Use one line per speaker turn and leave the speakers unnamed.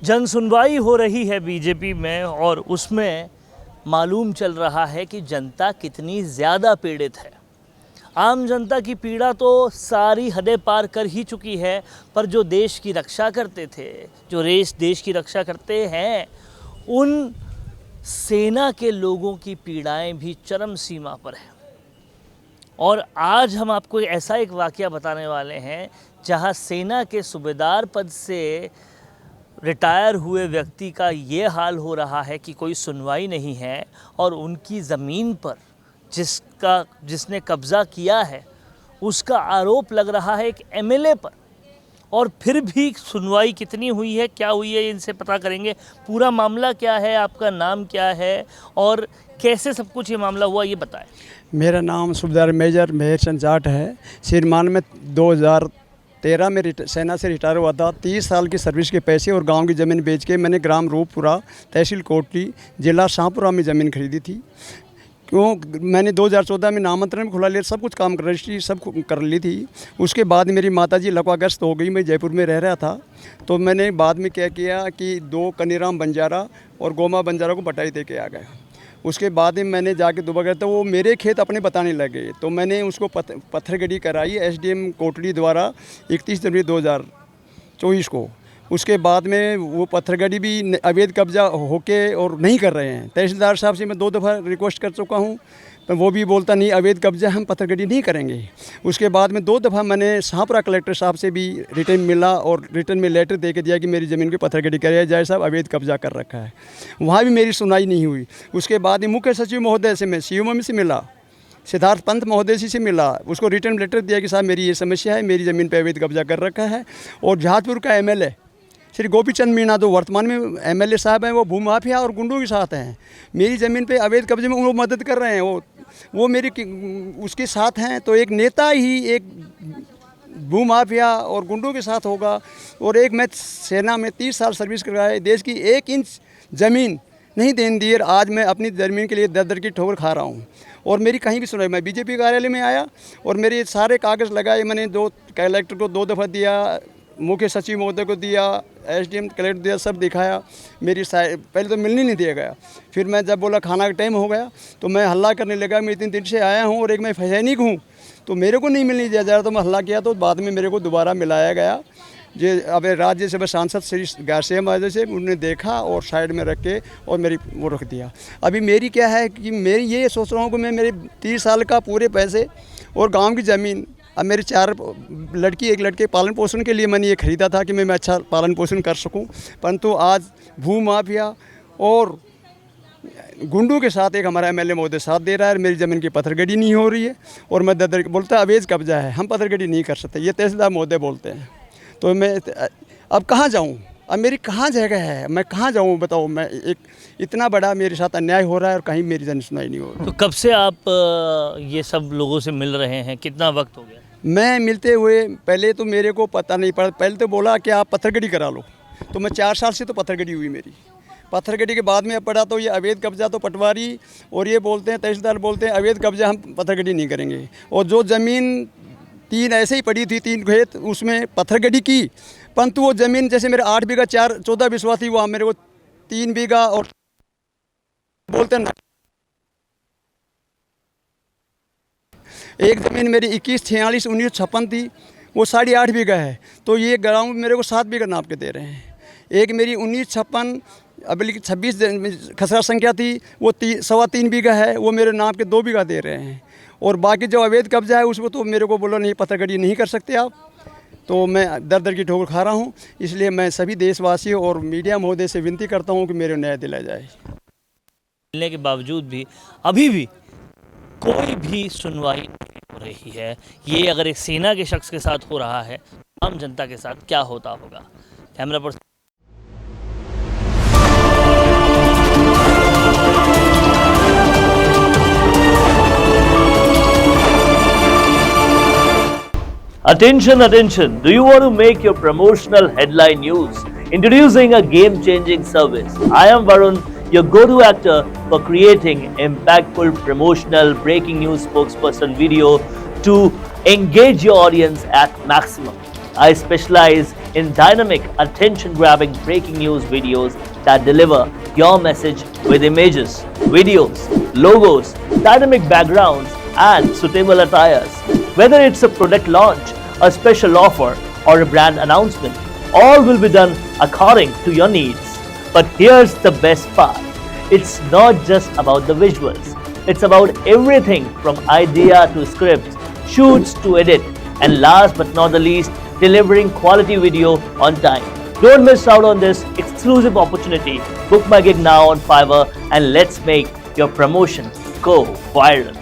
जन सुनवाई हो रही है बीजेपी में और उसमें मालूम चल रहा है कि जनता कितनी ज़्यादा पीड़ित है। आम जनता की पीड़ा तो सारी हदें पार कर ही चुकी है, पर जो देश की रक्षा करते थे, जो देश की रक्षा करते हैं, उन सेना के लोगों की पीड़ाएं भी चरम सीमा पर है। और आज हम आपको ऐसा एक वाक़या बताने वाले हैं जहां सेना के सूबेदार पद से रिटायर हुए व्यक्ति का ये हाल हो रहा है कि कोई सुनवाई नहीं है और उनकी ज़मीन पर जिसने कब्ज़ा किया है उसका आरोप लग रहा है एक एमएलए पर, और फिर भी सुनवाई कितनी हुई है, क्या हुई है, इनसे पता करेंगे। पूरा मामला क्या है, आपका नाम क्या है और कैसे सब कुछ ये मामला हुआ, ये बताएं।
मेरा नाम सूबेदार मेजर मेहर चंद जाट है। सिरमान में 2013 में सेना से रिटायर हुआ था। 30 साल की सर्विस के पैसे और गांव की ज़मीन बेच के मैंने ग्राम रूपपुरा, तहसील कोटली, जिला शाहपुरा में ज़मीन खरीदी थी। क्यों मैंने 2014 में नामांतरण खुला लिया, सब कुछ काम रजिस्ट्री सब कर ली थी। उसके बाद मेरी माताजी लकवाग्रस्त हो गई। मैं जयपुर में रह रहा था, तो मैंने बाद में क्या किया कि 2 कनीराम बंजारा और गोमा बंजारा को बटाई दे के आ गया। उसके बाद में मैंने जाके दोबारा, तो वो मेरे खेत अपने बताने लगे, तो मैंने उसको पत्थरगड़ी कराई एसडीएम कोटली द्वारा 31 जनवरी 2024 को। उसके बाद में वो पत्थरगड़ी भी अवैध कब्जा होके और नहीं कर रहे हैं। तहसीलदार साहब से मैं 2 दफ़ा रिक्वेस्ट कर चुका हूँ, पर वो भी बोलता नहीं, अवैध कब्जा हम पत्थरगड़ी नहीं करेंगे। उसके बाद में 2 दफ़ा मैंने शाहपुरा कलेक्टर साहब से भी रिटर्न मिला और रिटर्न में लेटर दे के दिया कि मेरी ज़मीन की पत्थरगड़ी कराया जाए, साहब अवैध कब्जा कर रखा है। वहाँ भी मेरी सुनवाई नहीं हुई। उसके बाद में मुख्य सचिव महोदय से मैं सीएमओ से मिला, सिद्धार्थ पंत महोदय से मिला, उसको रिटर्न लेटर दिया कि साहब मेरी ये समस्या है, मेरी ज़मीन पर अवैध कब्जा कर रखा है। और जहाजपुर का एमएलए श्री गोपीचंद मीणा, जो वर्तमान में एमएलए साहब हैं, वो भूमाफिया और गुंडों के साथ हैं। मेरी ज़मीन पे अवैध कब्जे में वो मदद कर रहे हैं, वो मेरी उसके साथ हैं। तो एक नेता ही एक भूमाफिया और गुंडों के साथ होगा। और एक मैं सेना में 30 साल सर्विस कराया, देश की 1 इंच ज़मीन नहीं देने दी। आज मैं अपनी ज़मीन के लिए दर की ठोकर खा रहा हूँ और मेरी कहीं भी सुनाई। मैं बीजेपी कार्यालय में आया और मेरे सारे कागज़ लगाए। मैंने 2 कलेक्टर को 2 दफ़ा दिया, मुख्य सचिव महोदय को दिया, एसडीएम कलेक्टर दिया, सब दिखाया। मेरी पहले तो मिलने नहीं दिया गया। फिर मैं जब बोला खाना का टाइम हो गया तो मैं हल्ला करने लगा, मैं इतने दिन से आया हूँ और एक मैं सैनिक हूँ, तो मेरे को नहीं मिलने दिया जा रहा। तो मैं हल्ला किया, तो बाद में मेरे को दोबारा मिलाया गया। जो अब राज्यसभा सांसद श्री गारसेम से उन्होंने देखा और साइड में रख के और मेरी वो रख दिया। अभी मेरी क्या है कि मेरी ये सोच रहा हूँ कि मैं मेरे 30 साल का पूरे पैसे और गाँव की ज़मीन, अब मेरी 4 लड़की 1 लड़के पालन पोषण के लिए मैंने ये ख़रीदा था कि मैं अच्छा पालन पोषण कर सकूं, परंतु आज भूमाफिया और गुंडों के साथ एक हमारा एमएलए महोदय साथ दे रहा है। मेरी ज़मीन की पत्थरगड़ी नहीं हो रही है और मैं दर बोलता है अवैध कब्जा है, हम पत्थरगड़ी नहीं कर सकते, ये तहसीलदार महोदय बोलते हैं। तो मैं अब कहाँ जाऊँ, अब मेरी कहाँ जगह है, मैं कहाँ जाऊँ बताओ। मैं एक इतना बड़ा मेरे साथ अन्याय हो रहा है और कहीं मेरी जन सुनाई नहीं हो रही।
तो कब से आप ये सब लोगों से मिल रहे हैं, कितना वक्त हो गया?
मैं मिलते हुए पहले तो मेरे को पता नहीं पड़ा, पहले तो बोला कि आप पत्थरगड़ी करा लो, तो मैं 4 साल से तो पत्थरगड़ी हुई मेरी। पत्थरगड़ी के बाद में पड़ा तो ये अवैध कब्जा, तो पटवारी और ये बोलते हैं, तहसीलदार बोलते हैं अवैध कब्जा हम पत्थरगड़ी नहीं करेंगे। और जो ज़मीन 3 ऐसे ही पड़ी थी, 3 खेत, उसमें पत्थरगड़ी की, परंतु वो ज़मीन जैसे मेरे 8 बीघा 14 बिस्वा थी, वहाँ मेरे को 3 बीघा और बोलते हैं एक ज़मीन मेरी 21, 46, 19, 56 थी, वो 8.5 बीघा है। तो ये ग्राउंड मेरे को 7 बीघा नाप के दे रहे हैं। एक मेरी 19, 56 अबली 26 खसरा संख्या थी, वो 3.25 बीघा है, वो मेरे नाप के 2 बीघा दे रहे हैं। और बाकी जो अवैध कब्जा है उसको तो मेरे को बोला नहीं, पत्थरगड़ी नहीं कर सकते आप। तो मैं दर की ठोकर खा रहा हूँ। इसलिए मैं सभी देशवासियों और मीडिया महोदय से विनती करता हूँ कि मेरे न्याय दिलाया जाए।
मिलने के बावजूद भी अभी भी कोई भी सुनवाई नहीं हो रही है। ये अगर एक सेना के शख्स के साथ हो रहा है, आम जनता के साथ क्या होता होगा। Camera person Attention, attention. Do you want to make your promotional headline news? Introducing a game-changing service. I am Varun, your go-to actor for creating impactful promotional breaking news spokesperson video to engage your audience at maximum. I specialize in dynamic, attention-grabbing breaking news videos that deliver your message with images, videos, logos, dynamic backgrounds, and suitable attires. Whether it's a product launch, a special offer, or a brand announcement, all will be done according to your needs. But here's the best part. It's not just about the visuals. It's about everything from idea to scripts, shoots to edit, and last but not the least, delivering quality video on time. Don't miss out on this exclusive opportunity. Book my gig now on Fiverr and let's make your promotion go viral.